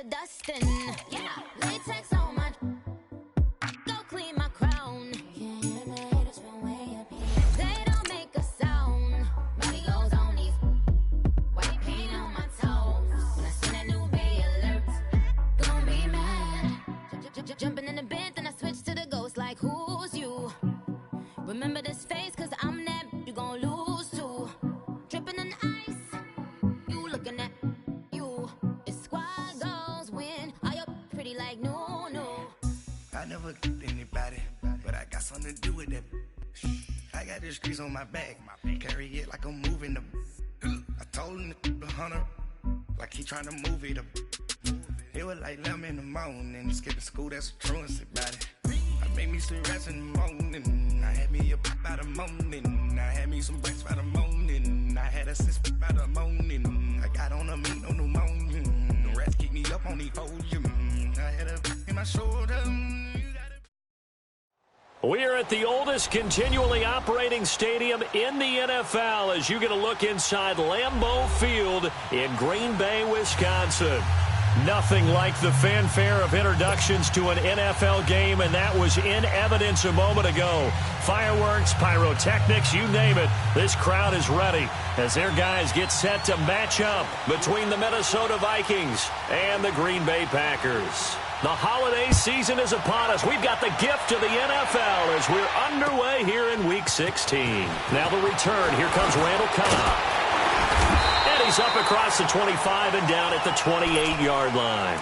to dustin'. Yeah, latex on my. Go clean my crown. Can't hear the haters from way up here. They don't make a sound. Money goes on these. White paint on my toes. When I see that new bay alert, gon' be mad. Jumping in the bed, then I switch to the ghost like who's you? Remember this face, cause I'm that you gon' lose to. Dripping in ice, you looking at you. It's squad goals win. Are you pretty like no? I never anybody, but I got something to do with that. I got the streets on my back, carry it like I'm moving the. I told him the hunter, like he trying to move it up. It was like 11 in the morning, skipping school, that's a truancy about it. I made me some rest in the morning, I had me a by the morning, I had me some breaks by the morning, I had a sis by the morning, I got on a meat, no pneumonia, the rats keep me up on the podium, I had a in my shoulder. We're at the oldest continually operating stadium in the NFL as you get a look inside Lambeau Field in Green Bay, Wisconsin. Nothing like the fanfare of introductions to an NFL game, and that was in evidence a moment ago. Fireworks, pyrotechnics, you name it. This crowd is ready as their guys get set to match up between the Minnesota Vikings and the Green Bay Packers. The holiday season is upon us. We've got the gift of the NFL as we're underway here in Week 16. Now the return. Here comes Randall Cobb. And he's up across the 25 and down at the 28-yard line.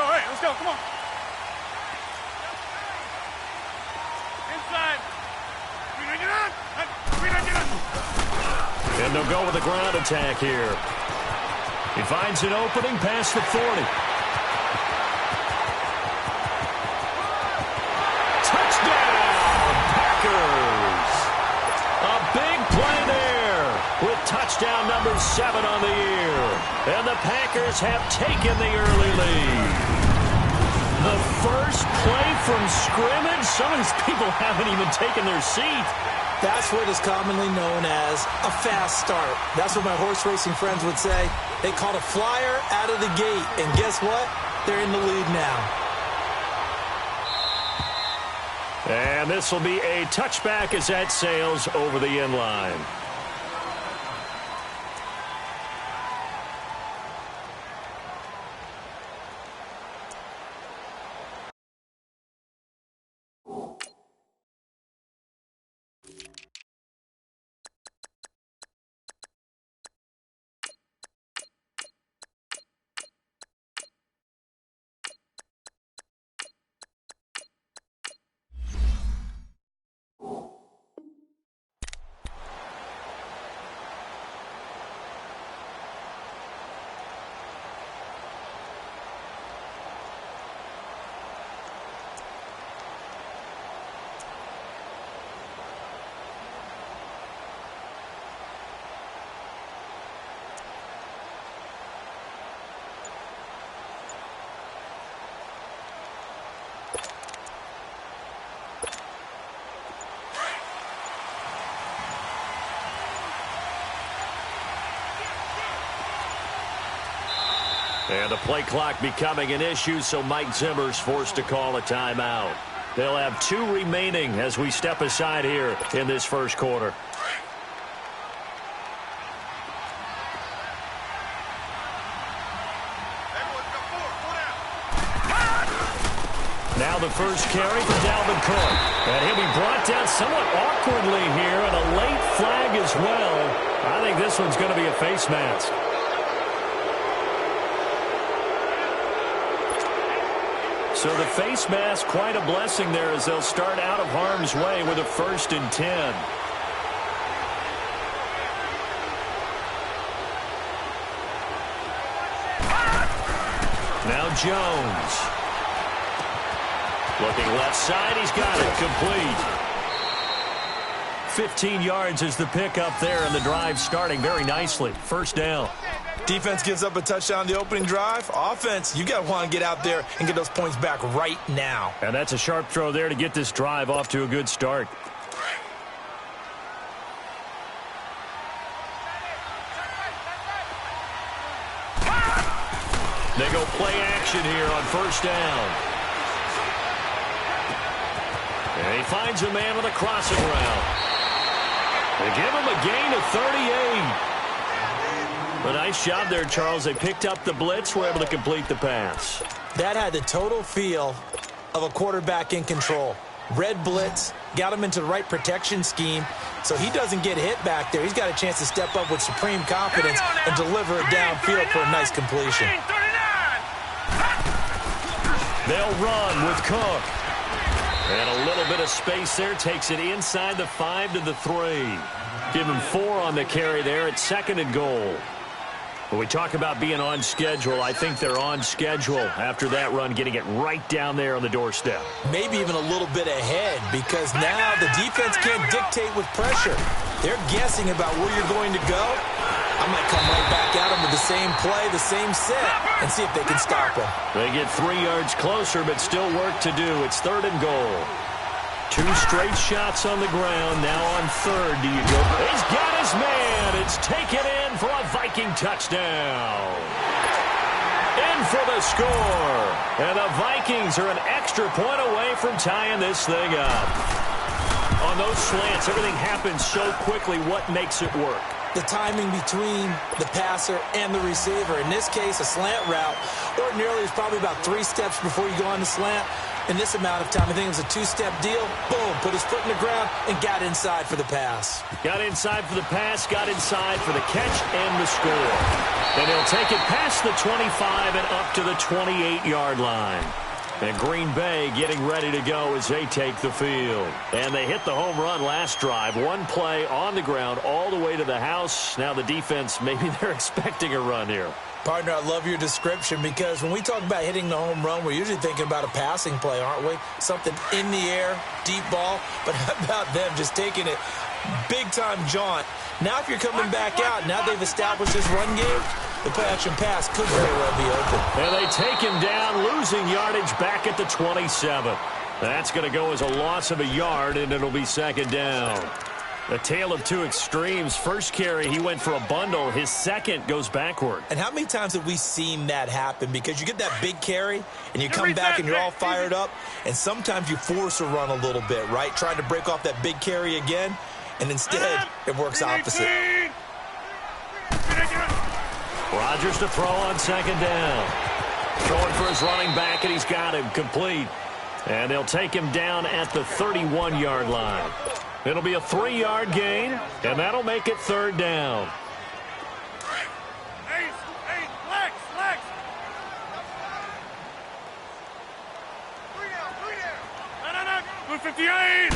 Let's go, come on. Inside. And they'll go with a ground attack here. He finds an opening past the 40. Touchdown, Packers. A big play there with touchdown number 7 on the year. And the Packers have taken the early lead. The first play from scrimmage. Some of these people haven't even taken their seat. That's what is commonly known as a fast start. That's what my horse racing friends would say. They called a flyer out of the gate. And guess what? They're in the lead now. And this will be a touchback as that sails over the end line. And the play clock becoming an issue, so Mike Zimmer's forced to call a timeout. They'll have 2 remaining as we step aside here in this first quarter. Now the first carry for Dalvin Cook. And he'll be brought down somewhat awkwardly here, and a late flag as well. I think this one's going to be a face mask. So the face mask, quite a blessing there as they'll start out of harm's way with a 1st and 10. Now Jones. Looking left side, he's got it, complete. 15 yards is the pickup there, and the drive starting very nicely. First down. Defense gives up a touchdown the opening drive. Offense, you got to want to get out there and get those points back right now. And that's a sharp throw there to get this drive off to a good start. They go play action here on first down. And he finds a man with a crossing route. They give him a gain of 38. A nice job there, Charles. They picked up the blitz, were able to complete the pass. That had the total feel of a quarterback in control. Red blitz, got him into the right protection scheme, so he doesn't get hit back there. He's got a chance to step up with supreme confidence and deliver it downfield for a nice completion. They'll run with Cook. And a little bit of space there. Takes it inside the 5 to the 3. Give him 4 on the carry there. It's 2nd and goal. When we talk about being on schedule, I think they're on schedule after that run, getting it right down there on the doorstep. Maybe even a little bit ahead, because now the defense can't dictate with pressure. They're guessing about where you're going to go. I might come right back at them with the same play, the same set, and see if they can stop them. They get 3 yards closer, but still work to do. It's 3rd and goal. 2 straight shots on the ground. Now on 3rd, do you go? He's got his man. It's taken in for a Viking touchdown. In for the score. And the Vikings are an extra point away from tying this thing up. On those slants, everything happens so quickly. What makes it work? The timing between the passer and the receiver. In this case, a slant route ordinarily is probably about 3 steps before you go on the slant. In this amount of time, I think it was a 2-step deal. Boom, put his foot in the ground and got inside for the pass. Got inside for the pass, got inside for the catch and the score. And he'll take it past the 25 and up to the 28-yard line. And Green Bay getting ready to go as they take the field. And they hit the home run last drive. 1 play on the ground all the way to the house. Now the defense, maybe they're expecting a run here. Partner, I love your description, because when we talk about hitting the home run, we're usually thinking about a passing play, aren't we? Something in the air, deep ball. But how about them just taking it big-time jaunt? Now if you're coming back out, now they've established this run game, the play-action pass could very well be open. And they take him down, losing yardage back at the 27. That's going to go as a loss of a yard, and it'll be 2nd down. A tale of 2 extremes. First carry, he went for a bundle. His second goes backward. And how many times have we seen that happen? Because you get that big carry, and you come back and you're all fired up, and sometimes you force a run a little bit, right? Trying to break off that big carry again, and instead it works opposite. Rodgers to throw on 2nd down. Throwing for his running back, and he's got him complete. And they'll take him down at the 31-yard line. It'll be a 3-yard gain, and that'll make it 3rd down. Flex. 58.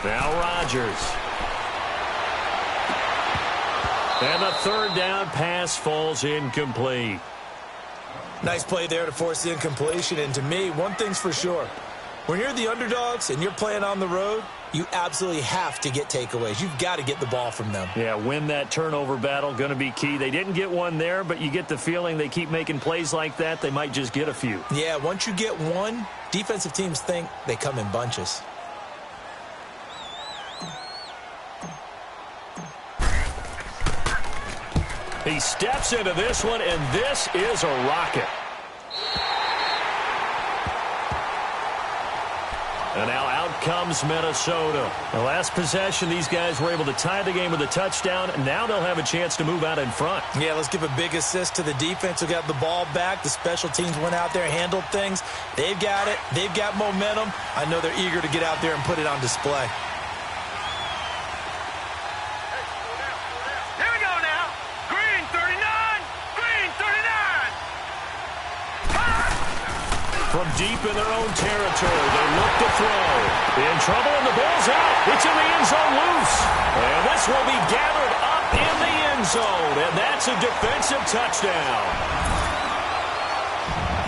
Now Rodgers. And the 3rd down pass falls incomplete. Nice play there to force the incompletion. And to me, one thing's for sure. When you're the underdogs and you're playing on the road, you absolutely have to get takeaways. You've got to get the ball from them. Yeah, win that turnover battle, going to be key. They didn't get one there, but you get the feeling they keep making plays like that, they might just get a few. Yeah, once you get one, defensive teams think they come in bunches. He steps into this one, and this is a rocket. And now out comes Minnesota. The last possession, these guys were able to tie the game with a touchdown. Now they'll have a chance to move out in front. Yeah, let's give a big assist to the defense who got the ball back. The special teams went out there, handled things. They've got it. They've got momentum. I know they're eager to get out there and put it on display. From deep in their own territory, they look to throw. In trouble, and the ball's out. It's in the end zone loose. And this will be gathered up in the end zone. And that's a defensive touchdown.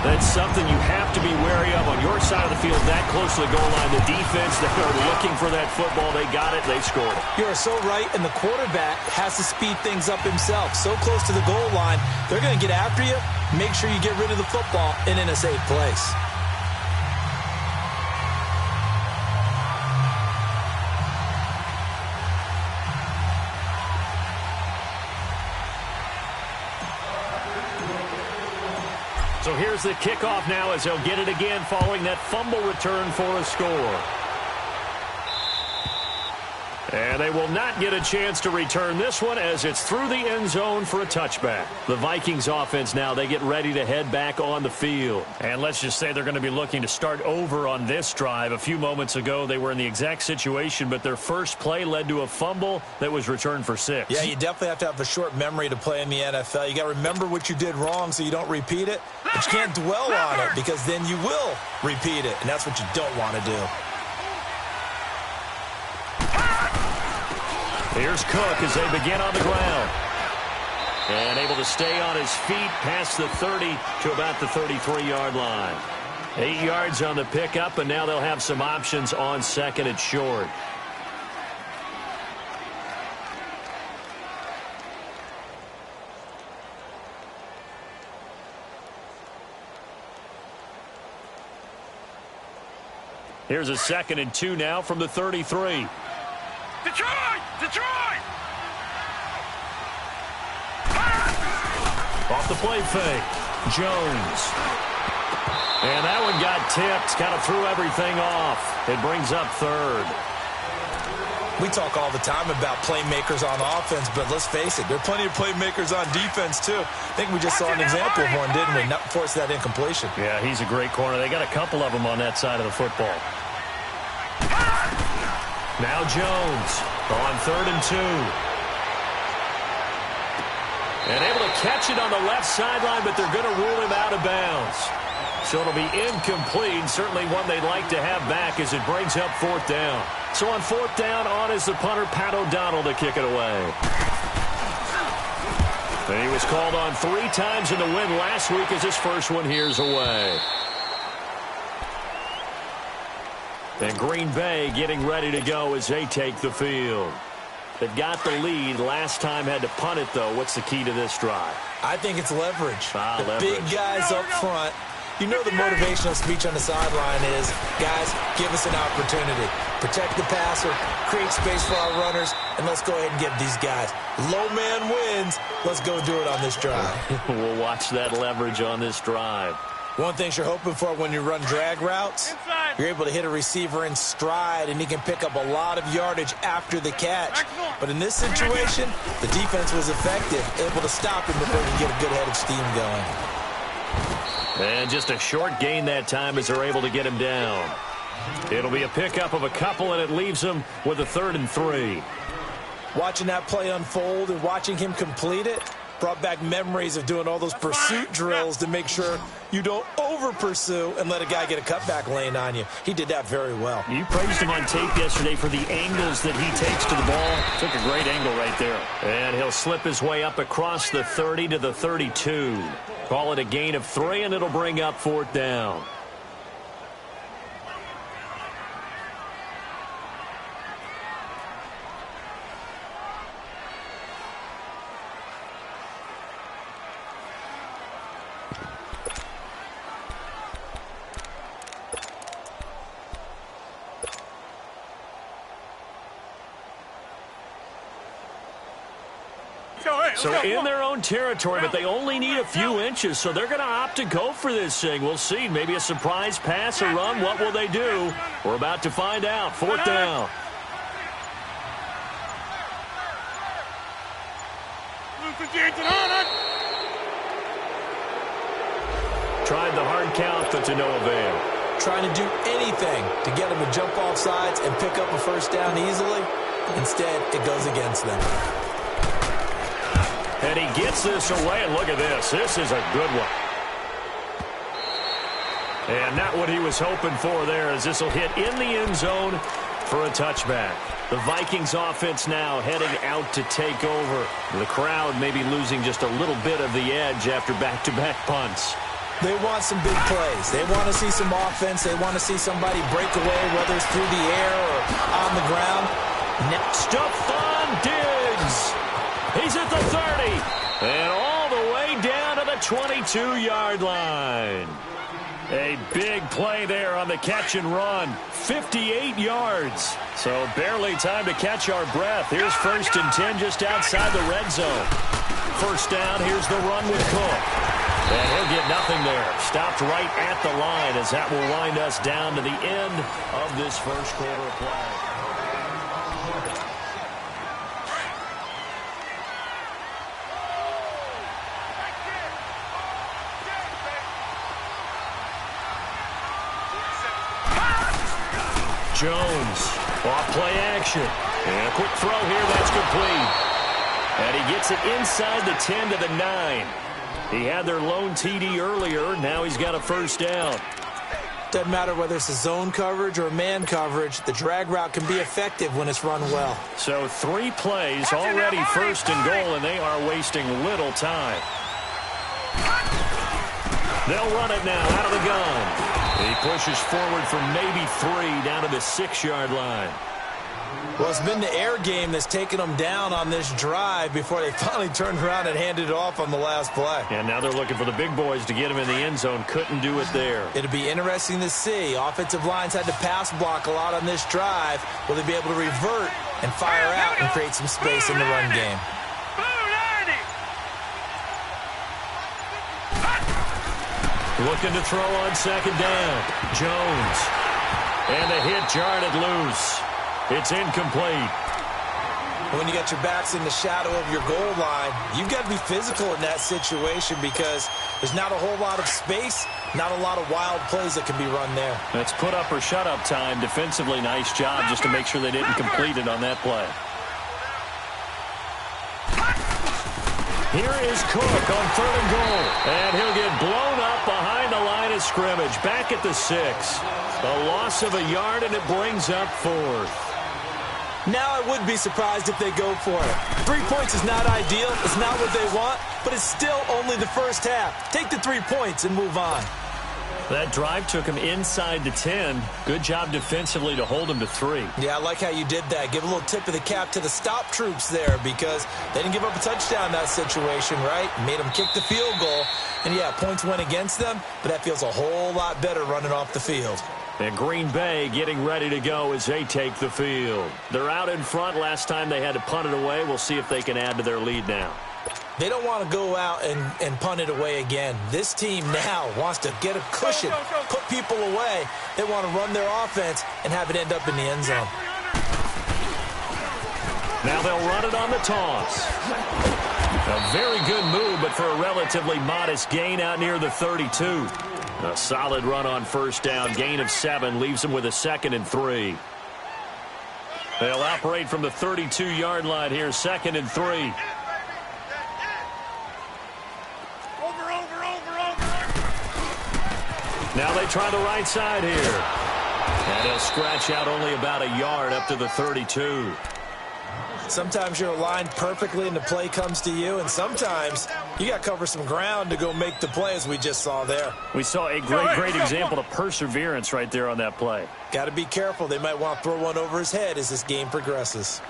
That's something you have to be wary of on your side of the field, that close to the goal line. The defense, they are looking for that football. They got it. They scored it. You are so right, and the quarterback has to speed things up himself. So close to the goal line, they're going to get after you. Make sure you get rid of the football and in a safe place. So here's the kickoff now as they'll get it again following that fumble return for a score. And they will not get a chance to return this one as it's through the end zone for a touchback. The Vikings offense now, they get ready to head back on the field. And let's just say they're going to be looking to start over on this drive. A few moments ago, they were in the exact situation, but their first play led to a fumble that was returned for 6. Yeah, you definitely have to have a short memory to play in the NFL. You got to remember what you did wrong so you don't repeat it. But you can't dwell on it because then you will repeat it, and that's what you don't want to do. Here's Cook as they begin on the ground. And able to stay on his feet past the 30 to about the 33-yard line. 8 yards on the pickup, and now they'll have some options on second and short. Here's a 2nd and 2 now from the 33. Detroit! Detroit! Off the play fake. Jones. And that one got tipped. Kind of threw everything off. It brings up 3rd. We talk all the time about playmakers on offense, but let's face it, there are plenty of playmakers on defense, too. I think we just saw an example of one, didn't we? Not force that incompletion. Yeah, he's a great corner. They got a couple of them on that side of the football. Now Jones on 3rd and 2. And able to catch it on the left sideline, but they're going to rule him out of bounds. So it'll be incomplete. Certainly one they'd like to have back as it brings up 4th down. So on 4th down, on is the punter, Pat O'Donnell, to kick it away. And he was called on 3 times in the win last week as his first one here's away. And Green Bay getting ready to go as they take the field. They've got the lead. Last time had to punt it, though. What's the key to this drive? I think it's leverage. Leverage. Big guys up front. You know the motivational speech on the sideline is, guys, give us an opportunity. Protect the passer, create space for our runners, and let's go ahead and give these guys. Low man wins. Let's go do it on this drive. We'll watch that leverage on this drive. One thing you're hoping for when you run drag routes, you're able to hit a receiver in stride, and he can pick up a lot of yardage after the catch. But in this situation, the defense was effective, able to stop him before he could get a good head of steam going. And just a short gain that time as they're able to get him down. It'll be a pickup of a couple, and it leaves him with a 3rd and 3. Watching that play unfold and watching him complete it brought back memories of doing all those pursuit drills to make sure you don't over-pursue and let a guy get a cutback lane on you. He did that very well. You praised him on tape yesterday for the angles that he takes to the ball. Took a great angle right there. And he'll slip his way up across the 30 to the 32. Call it a gain of 3, and it'll bring up 4th down. So in their own territory, but they only need a few inches, so they're going to opt to go for this thing. We'll see. Maybe a surprise pass or run. What will they do? We're about to find out. 4th down. Tried the hard count, but to no avail. Trying to do anything to get them to jump off sides and pick up a 1st down easily. Instead, it goes against them. And he gets this away, and look at this. This is a good one. And not what he was hoping for there, as this will hit in the end zone for a touchback. The Vikings offense now heading out to take over. The crowd maybe losing just a little bit of the edge after back-to-back punts. They want some big plays. They want to see some offense. They want to see somebody break away, whether it's through the air or on the ground. Stephon Diggs. He's at the 30. And all the way down to the 22-yard line. A big play there on the catch and run. 58 yards. So barely time to catch our breath. Here's 1st and 10 just outside the red zone. First down, here's the run with Cook. And he'll get nothing there. Stopped right at the line as that will wind us down to the end of this first quarter of play. Jones, off play action. And a quick throw here, that's complete. And he gets it inside the 10 to the 9. He had their lone TD earlier. Now he's got a first down. Doesn't matter whether it's a zone coverage or man coverage. The drag route can be effective when it's run well. So 3 plays, already 1st and goal, and they are wasting little time. They'll run it now out of the gun. He pushes forward for maybe 3 down to the 6-yard line. Well, it's been the air game that's taken them down on this drive before they finally turned around and handed it off on the last play. And now they're looking for the big boys to get him in the end zone. Couldn't do it there. It'll be interesting to see. Offensive lines had to pass block a lot on this drive. Will they be able to revert and fire out and create some space in the run game? Looking to throw on second down. Jones. And the hit jarred it loose. It's incomplete. When you got your backs in the shadow of your goal line, you've got to be physical in that situation because there's not a whole lot of space, not a lot of wild plays that can be run there. That's put up or shut up time. Defensively, nice job just to make sure they didn't complete it on that play. Here is Cook on 3rd and goal. And he'll get blown up behind the line of scrimmage. Back at the 6. A loss of a yard, and it brings up 4th. Now I would be surprised if they go for it. 3 points is not ideal. It's not what they want, but it's still only the first half. Take the 3 points and move on. That drive took him inside the 10. Good job defensively to hold him to 3. Yeah, I like how you did that. Give a little tip of the cap to the stop troops there because they didn't give up a touchdown in that situation, right? Made them kick the field goal. And, yeah, points went against them, but that feels a whole lot better running off the field. And Green Bay getting ready to go as they take the field. They're out in front. Last time they had to punt it away. We'll see if they can add to their lead now. They don't want to go out and punt it away again. This team now wants to get a cushion, put people away. They want to run their offense and have it end up in the end zone. Now they'll run it on the toss. A very good move, but for a relatively modest gain out near the 32. A solid run on first down. Gain of 7 leaves them with a 2nd and 3. They'll operate from the 32-yard line here. 2nd and 3. Now they try the right side here. And he'll scratch out only about a yard up to the 32. Sometimes you're aligned perfectly and the play comes to you, and sometimes you got to cover some ground to go make the play as we just saw there. We saw a great example of perseverance right there on that play. Got to be careful. They might want to throw one over his head as this game progresses.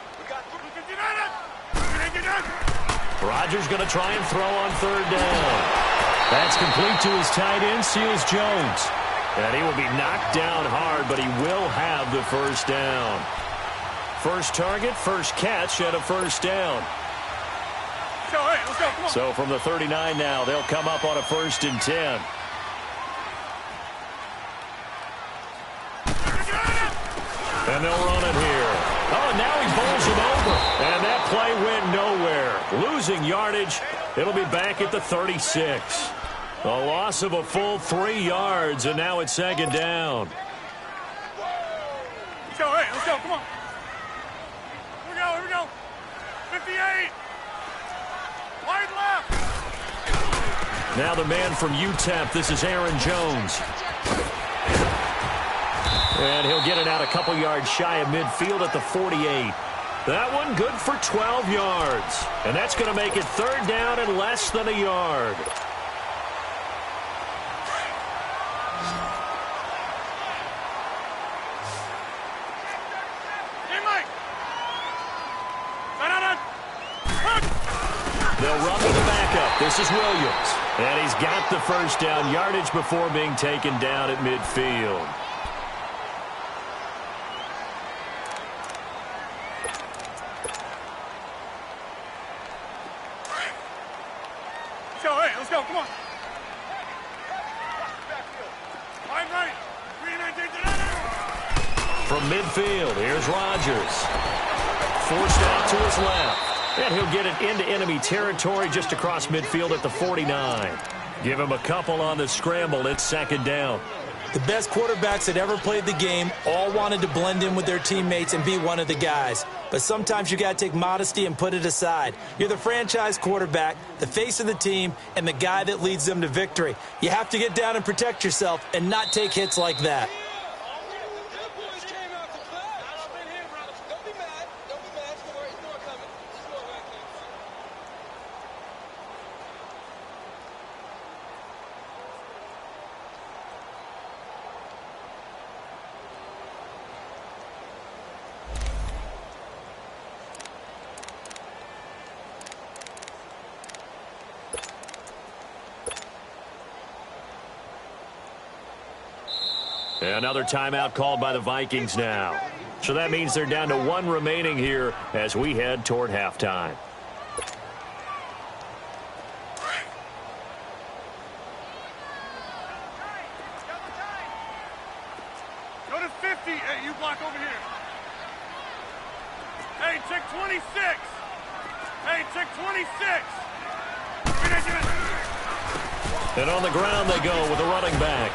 Rodgers going to try and throw on 3rd down. That's complete to his tight end, Seals Jones. And he will be knocked down hard, but he will have the first down. First target, first catch, and a first down. So from the 39 now, they'll come up on a 1st and 10. And they'll run it here. Oh, now he bowls him over. And that play went nowhere. Losing yardage. It'll be back at the 36. A loss of a full 3 yards, and now it's 2nd down. Let's go, come on. Here we go. 58. Wide left. Now the man from UTEP, this is Aaron Jones. And he'll get it out a couple yards shy of midfield at the 48. That one good for 12 yards. And that's going to make it 3rd down and less than a yard. This is Williams. And he's got the first down yardage before being taken down at midfield. Hey, let's go, come on. Line right. From midfield, here's Rodgers. Forced out to his left. And he'll get it into enemy territory just across midfield at the 49. Give him a couple on the scramble. It's second down. The best quarterbacks that ever played the game all wanted to blend in with their teammates and be one of the guys. But sometimes you got to take modesty and put it aside. You're the franchise quarterback, the face of the team, and the guy that leads them to victory. You have to get down and protect yourself and not take hits like that. Another timeout called by the Vikings now. So that means they're down to one remaining here as we head toward halftime. Go to 50. Hey, you block over here. Hey, check 26. Hey, check 26. And on the ground they go with a running back.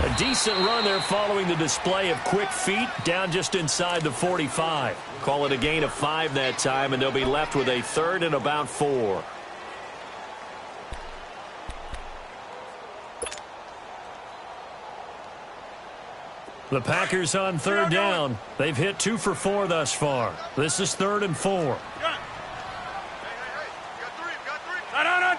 A decent run there following the display of quick feet down just inside the 45. Call it a gain of 5 that time, and they'll be left with a third and about 4. The Packers on third down. They've hit 2 for 4 thus far. This is 3rd and 4. Hey, you got 3. On.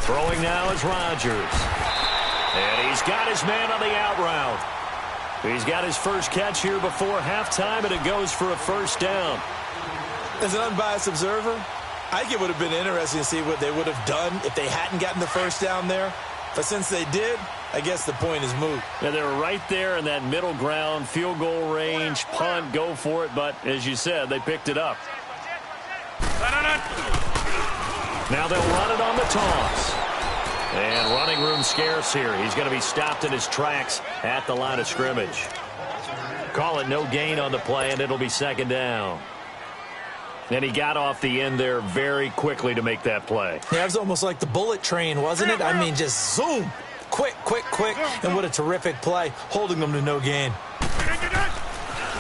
Throwing now is Rodgers. And he's got his man on the out route. He's got his first catch here before halftime, and it goes for a first down. As an unbiased observer, I think it would have been interesting to see what they would have done if they hadn't gotten the first down there. But since they did, I guess the point is moot. Yeah, they were right there in that middle ground, field goal range, punt, go for it. But as you said, they picked it up. Now they'll run it on the toss. And running room scarce here. He's going to be stopped in his tracks at the line of scrimmage. Call it no gain on the play, and it'll be second down. And he got off the end there very quickly to make that play. Yeah, it was almost like the bullet train, wasn't it? I mean, just zoom. Quick. And what a terrific play, holding them to no gain.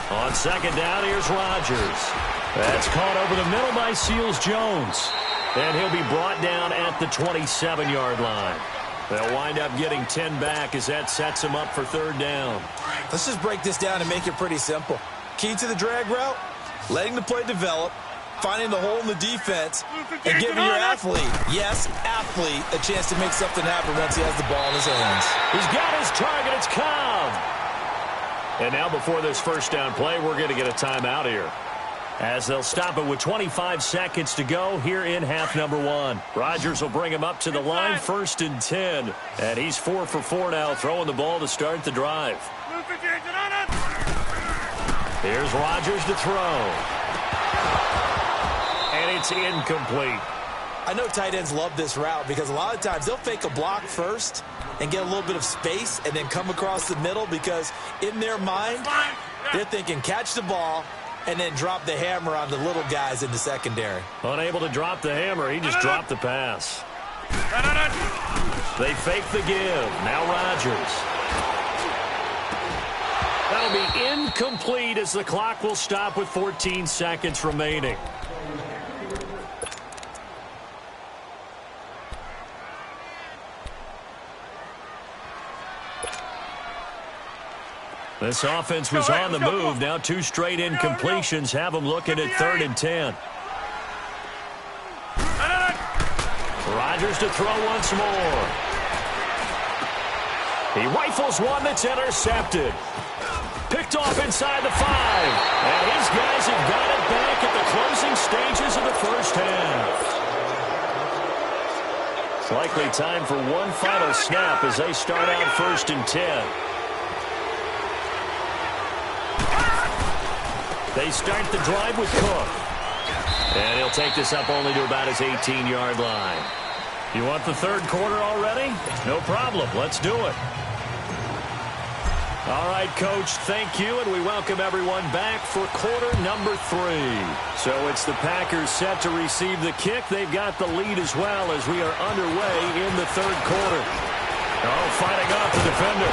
On second down, here's Rodgers. That's caught over the middle by Seals-Jones. And he'll be brought down at the 27-yard line. They'll wind up getting 10 back as that sets him up for third down. Let's just break this down and make it pretty simple. Key to the drag route, letting the play develop, finding the hole in the defense, and giving your athlete, yes, athlete, a chance to make something happen once he has the ball in his hands. He's got his target. It's Cobb. And now before this first down play, we're going to get a timeout here, as they'll stop it with 25 seconds to go here in half number 1. Rodgers will bring him up to the line, 1st and 10. And he's 4 for 4 now, throwing the ball to start the drive. Here's Rodgers to throw. And it's incomplete. I know tight ends love this route because a lot of times they'll fake a block first and get a little bit of space and then come across the middle because in their mind, they're thinking catch the ball and then drop the hammer on the little guys in the secondary. Unable to drop the hammer, he just dropped the pass. They fake the give. Now Rodgers. That'll be incomplete as the clock will stop with 14 seconds remaining. This offense was on the move. Now 2 straight incompletions have them looking at 3rd and 10. Rodgers to throw once more. He rifles one that's intercepted. Picked off inside the 5. And his guys have got it back at the closing stages of the first half. It's likely time for one final snap as they start out 1st and 10. They start the drive with Cook. And he'll take this up only to about his 18-yard line. You want the third quarter already? No problem. Let's do it. All right, Coach, thank you, and we welcome everyone back for quarter number 3. So it's the Packers set to receive the kick. They've got the lead as well as we are underway in the third quarter. Oh, fighting off the defender.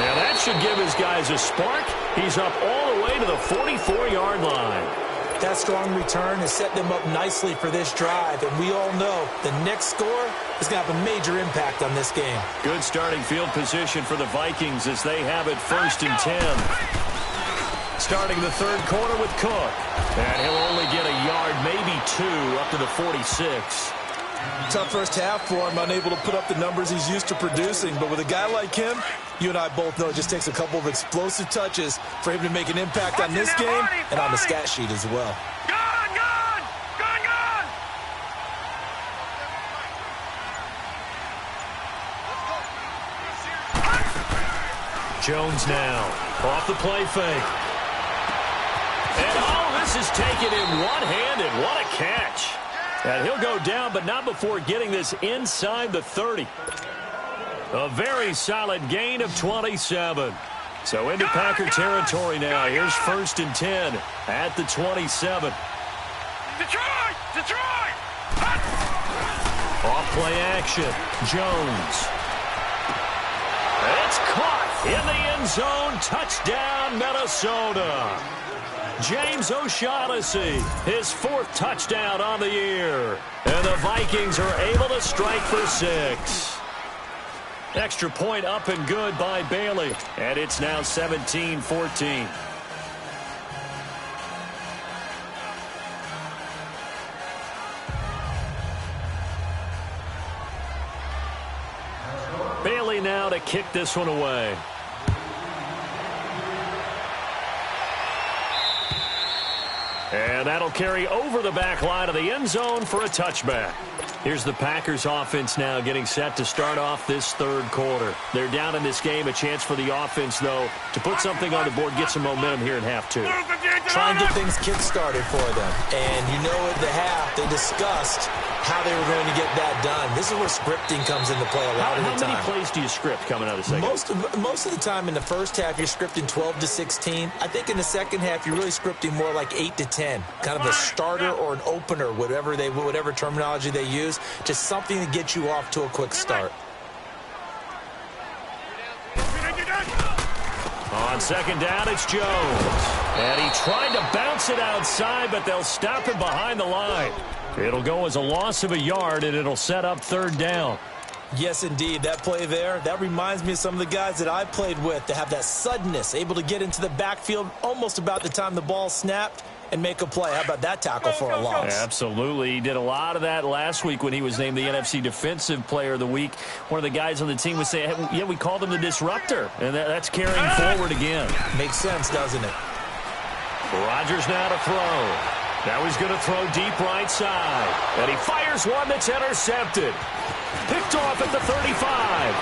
And that should give his guys a spark. He's up all the way to the 44-yard line. That strong return has set them up nicely for this drive, and we all know the next score is going to have a major impact on this game. Good starting field position for the Vikings as they have it 1st and 10. Starting the third quarter with Cook. And he'll only get a yard, maybe 2, up to the 46. Tough first half for him, unable to put up the numbers he's used to producing. But with a guy like him, you and I both know it just takes a couple of explosive touches for him to make an impact on this game and on the stat sheet as well. Jones now off the play fake. And this is taken in one-handed. What a catch. And he'll go down, but not before getting this inside the 30. A very solid gain of 27. So into Packer territory now. Here's 1st and 10 at the 27. Detroit! Off play action. Jones. It's caught in the end zone. Touchdown, Minnesota. James O'Shaughnessy, his 4th touchdown on the year. And the Vikings are able to strike for 6. Extra point up and good by Bailey. And it's now 17-14. Bailey now to kick this one away. And that'll carry over the back line of the end zone for a touchback. Here's the Packers offense now getting set to start off this third quarter. They're down in this game. A chance for the offense, though, to put something on the board, get some momentum here in half 2. Try and get things kick-started for them. And you know at the half, they discussed how they were going to get that done. This is where scripting comes into play a lot of the time. How many plays do you script coming out of the second? Most of the time in the first half, you're scripting 12 to 16. I think in the second half, you're really scripting more like 8 to 10. Kind of a starter or an opener, whatever terminology they use. Just something to get you off to a quick start. On second down, it's Jones. And he tried to bounce it outside, but they'll stop him behind the line. It'll go as a loss of a yard, and it'll set up 3rd down. Yes, indeed. That play there, that reminds me of some of the guys that I played with to have that suddenness, able to get into the backfield almost about the time the ball snapped and make a play. How about that tackle for a loss? Absolutely. He did a lot of that last week when he was named the NFC Defensive Player of the Week. One of the guys on the team would say, hey, yeah, we called him the disruptor, and that's carrying forward again. Makes sense, doesn't it? Rodgers now to throw. Now he's going to throw deep right side. And he fires one that's intercepted. Picked off at the 35.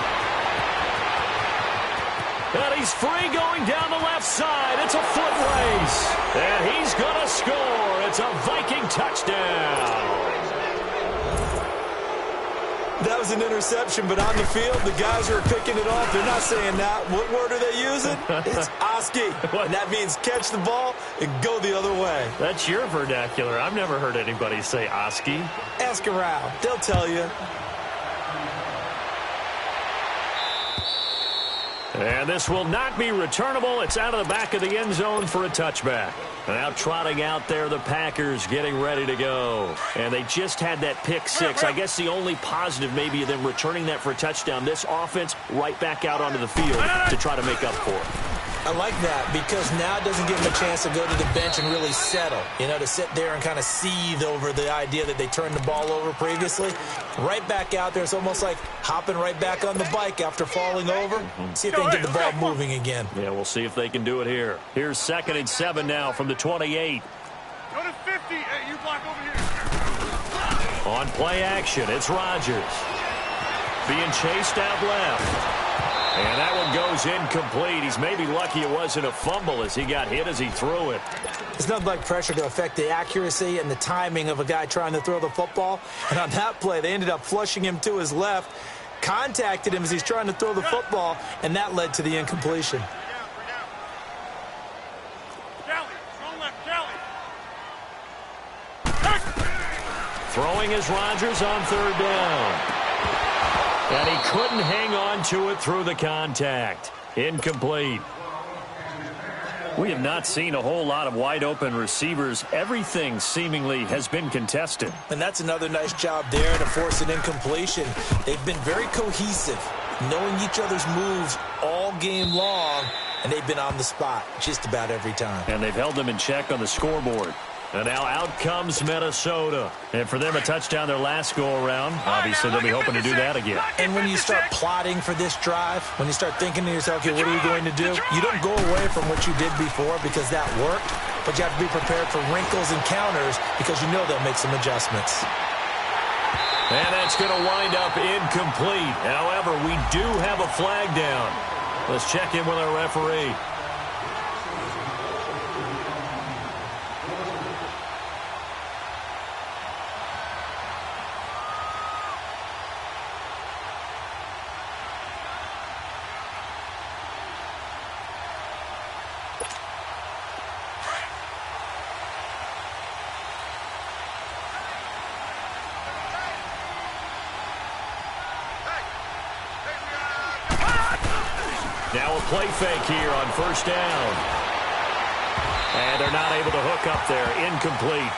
And he's free going down the left side. It's a foot race. And he's going to score. It's a Viking touchdown. That was an interception, but on the field, the guys who are picking it off, they're not saying that. What word are they using? It's Oski. And that means catch the ball and go the other way. That's your vernacular. I've never heard anybody say Oski. Ask around. They'll tell you. And this will not be returnable. It's out of the back of the end zone for a touchback. And now trotting out there, the Packers getting ready to go. And they just had that pick six. I guess the only positive maybe of them returning that for a touchdown. This offense right back out onto the field to try to make up for it. I like that because now it doesn't give him a chance to go to the bench and really settle, to sit there and kind of seethe over the idea that they turned the ball over previously. Right back out there. It's almost like hopping right back on the bike after falling over. See if they can get the ball moving again. Yeah, we'll see if they can do it here. Here's 2nd and 7 now from the 28. Go to 50. Hey, you block over here. On play action, it's Rodgers. Being chased out left. And that one goes incomplete. He's maybe lucky it wasn't a fumble as he got hit as he threw it. It's nothing like pressure to affect the accuracy and the timing of a guy trying to throw the football. And on that play, they ended up flushing him to his left, contacted him as he's trying to throw the football, and that led to the incompletion. Throwing is Rodgers on 3rd down. And he couldn't hang on to it through the contact. Incomplete. We have not seen a whole lot of wide-open receivers. Everything seemingly has been contested. And that's another nice job there to force an incompletion. They've been very cohesive, knowing each other's moves all game long, and they've been on the spot just about every time. And they've held them in check on the scoreboard. And now out comes Minnesota. And for them, a touchdown their last go-around. Obviously, they'll be hoping to do that again. And when you start plotting for this drive, when you start thinking to yourself, okay, what are you going to do? You don't go away from what you did before because that worked, but you have to be prepared for wrinkles and counters because you know they'll make some adjustments. And that's going to wind up incomplete. However, we do have a flag down. Let's check in with our referee. Now a play fake here on 1st down. And they're not able to hook up there. Incomplete.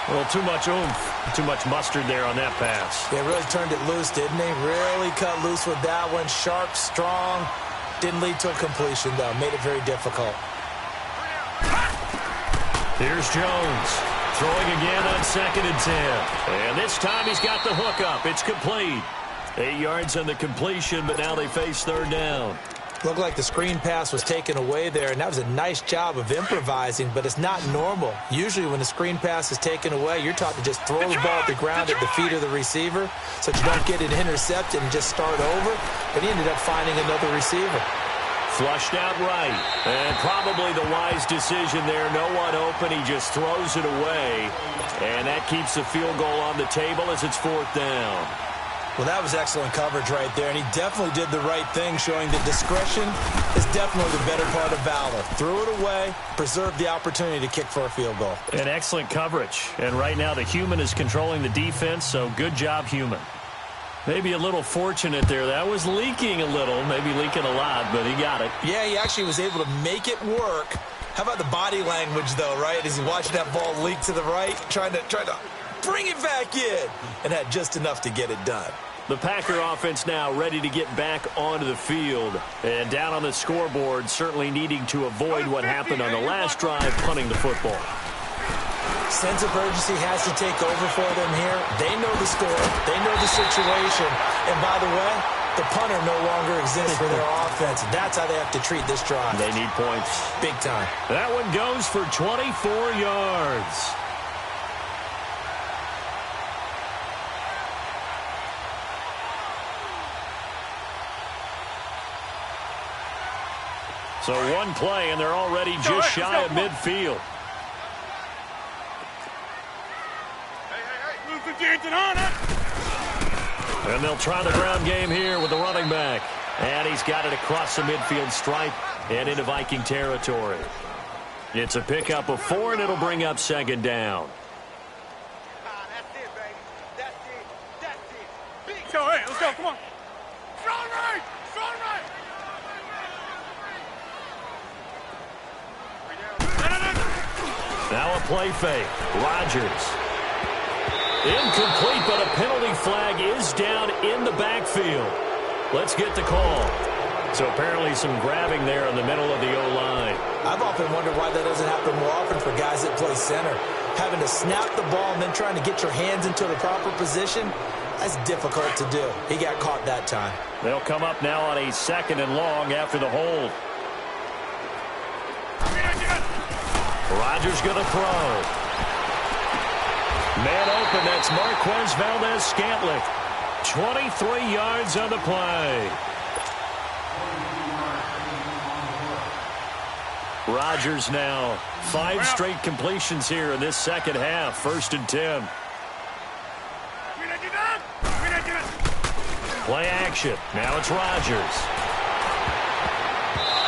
Well, too much oomph, too much mustard there on that pass. They really turned it loose, didn't they? Really cut loose with that one. Sharp, strong. Didn't lead to a completion, though. Made it very difficult. Here's Jones. Throwing again on 2nd and 10. And this time he's got the hook up. It's complete. 8 yards on the completion, but now they face 3rd down. Looked like the screen pass was taken away there, and that was a nice job of improvising, but it's not normal. Usually when the screen pass is taken away, you're taught to just throw the ball at the ground at the feet of the receiver so that you don't get it intercepted and just start over, but he ended up finding another receiver. Flushed out right, and probably the wise decision there. No one open, he just throws it away, and that keeps the field goal on the table as it's 4th down. Well, that was excellent coverage right there, and he definitely did the right thing, showing that discretion is definitely the better part of valor. Threw it away, preserved the opportunity to kick for a field goal. And excellent coverage. And right now the human is controlling the defense, so good job, human. Maybe a little fortunate there. That was leaking a little, maybe leaking a lot, but he got it. Yeah, he actually was able to make it work. How about the body language, though, right? As he watched that ball leak to the right, trying to bring it back in, and had just enough to get it done. The Packer offense now ready to get back onto the field. And down on the scoreboard, certainly needing to avoid what happened on the last drive, punting the football. Sense of urgency has to take over for them here. They know the score. They know the situation. And by the way, the punter no longer exists for their offense. That's how they have to treat this drive. They need points. Big time. That one goes for 24 yards. So one play, and they're already just shy of midfield. And they'll try the ground game here with the running back. And he's got it across the midfield stripe and into Viking territory. It's a pickup of 4, and it'll bring up 2nd down. That's it, baby. That's it. That's it. Go, hey, let's go. Come on. Strong right. Strong right. Now a play fake. Rodgers. Incomplete, but a penalty flag is down in the backfield. Let's get the call. So apparently some grabbing there in the middle of the O-line. I've often wondered why that doesn't happen more often for guys that play center. Having to snap the ball and then trying to get your hands into the proper position, that's difficult to do. He got caught that time. They'll come up now on a 2nd and long after the hold. Rodgers going to throw. Man open, that's Marquez Valdez-Scantling. 23 yards on the play. Rodgers now 5 straight completions here in this second half. 1st and 10. Play action. Now it's Rodgers.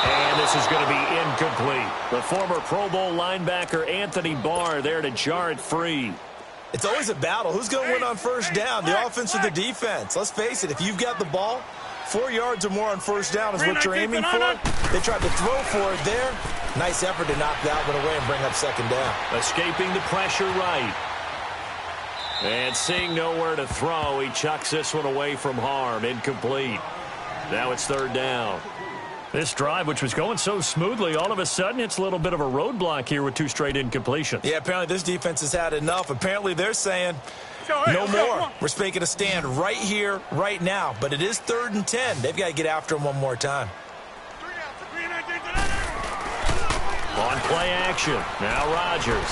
And this is going to be incomplete. The former Pro Bowl linebacker Anthony Barr there to jar it free. It's always a battle. Who's going to win on 1st down, the offense or the defense? Let's face it, if you've got the ball, 4 yards or more on 1st down is what you're aiming for. They tried to throw for it there. Nice effort to knock that one away and bring up 2nd down. Escaping the pressure right. And seeing nowhere to throw, he chucks this one away from harm. Incomplete. Now it's 3rd down. This drive, which was going so smoothly, all of a sudden it's a little bit of a roadblock here with 2 straight incompletions. Yeah, apparently this defense has had enough. Apparently they're saying no more. We're making a stand right here, right now. But it is 3rd and 10. They've got to get after him one more time. On play action. Now Rodgers.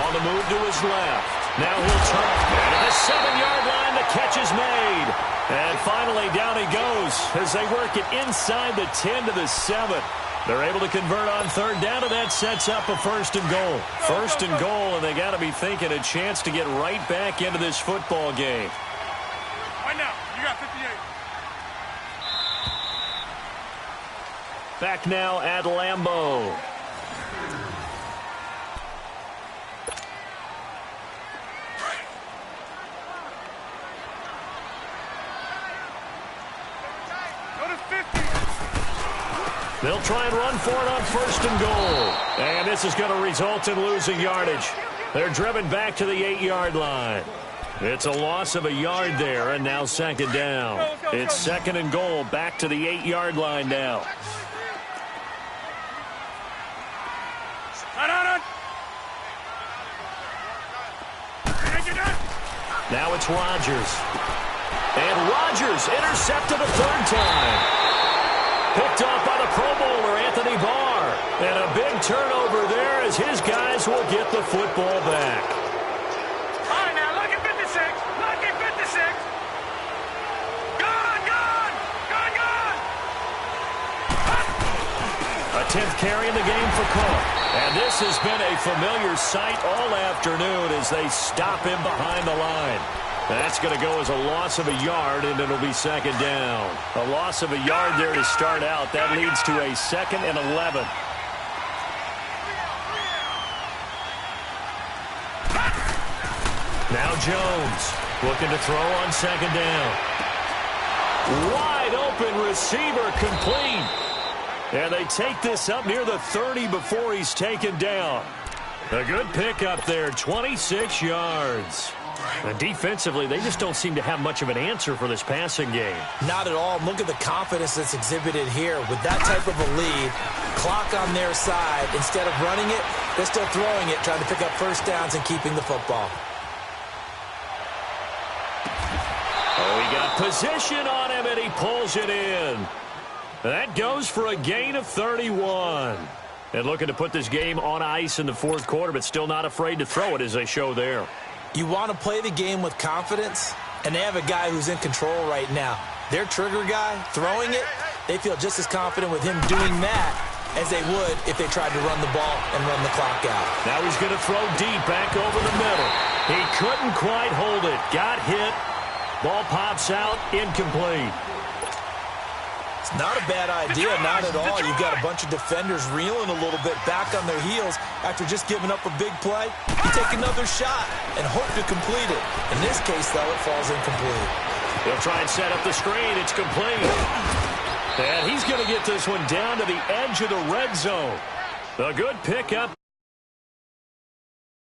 On the move to his left. Now he'll turn. And at the 7-yard line, the catch is made. And finally, down he goes as they work it inside the 10 to the 7. They're able to convert on 3rd down, and that sets up a 1st and goal. 1st and goal, and they got to be thinking a chance to get right back into this football game. Right now, you got 58. Back now at Lambeau. They'll try and run for it on 1st and goal. And this is going to result in losing yardage. They're driven back to the 8-yard line. It's a loss of a yard there, and now 2nd down. It's 2nd and goal, back to the 8-yard line now. Now it's Rodgers. And Rodgers intercepted a 3rd time. Picked off by the Pro Bowler, Anthony Barr. And a big turnover there as his guys will get the football back. All right, now, look at 56. Look at 56. Gone, gone. Gone, gone. A 10th carry in the game for Cook. And this has been a familiar sight all afternoon as they stop him behind the line. That's going to go as a loss of a yard, and it'll be 2nd down. A loss of a yard there to start out. That leads to a 2nd and 11. Now Jones looking to throw on 2nd down. Wide open receiver complete. And they take this up near the 30 before he's taken down. A good pickup there, 26 yards. And defensively, they just don't seem to have much of an answer for this passing game. Not at all. Look at the confidence that's exhibited here. With that type of a lead, clock on their side, instead of running it, they're still throwing it, trying to pick up 1st downs and keeping the football. Oh, he got position on him, and he pulls it in. That goes for a gain of 31. And looking to put this game on ice in the 4th quarter, but still not afraid to throw it as they show there. You want to play the game with confidence, and they have a guy who's in control right now. Their trigger guy, throwing it, they feel just as confident with him doing that as they would if they tried to run the ball and run the clock out. Now he's going to throw deep back over the middle. He couldn't quite hold it. Got hit. Ball pops out. Incomplete. It's not a bad idea, not at all. You've got a bunch of defenders reeling a little bit back on their heels after just giving up a big play. You take another shot and hope to complete it. In this case, though, it falls incomplete. He'll try and set up the screen. It's complete. And he's going to get this one down to the edge of the red zone. A good pickup.